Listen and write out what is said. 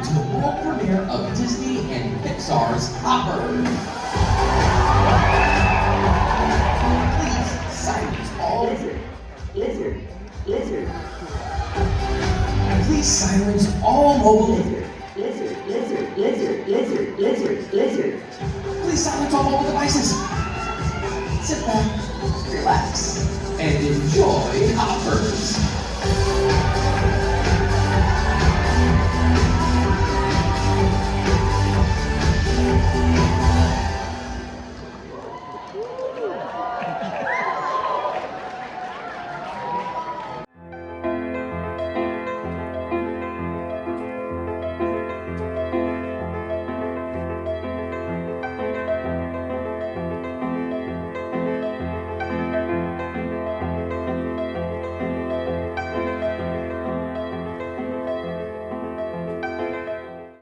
to the world premiere of Disney and Pixar's Hopper. Please silence all Lizard. Please silence all mobile Lizard. Please silence all mobile devices. Sit back, relax, and enjoy Hoppers.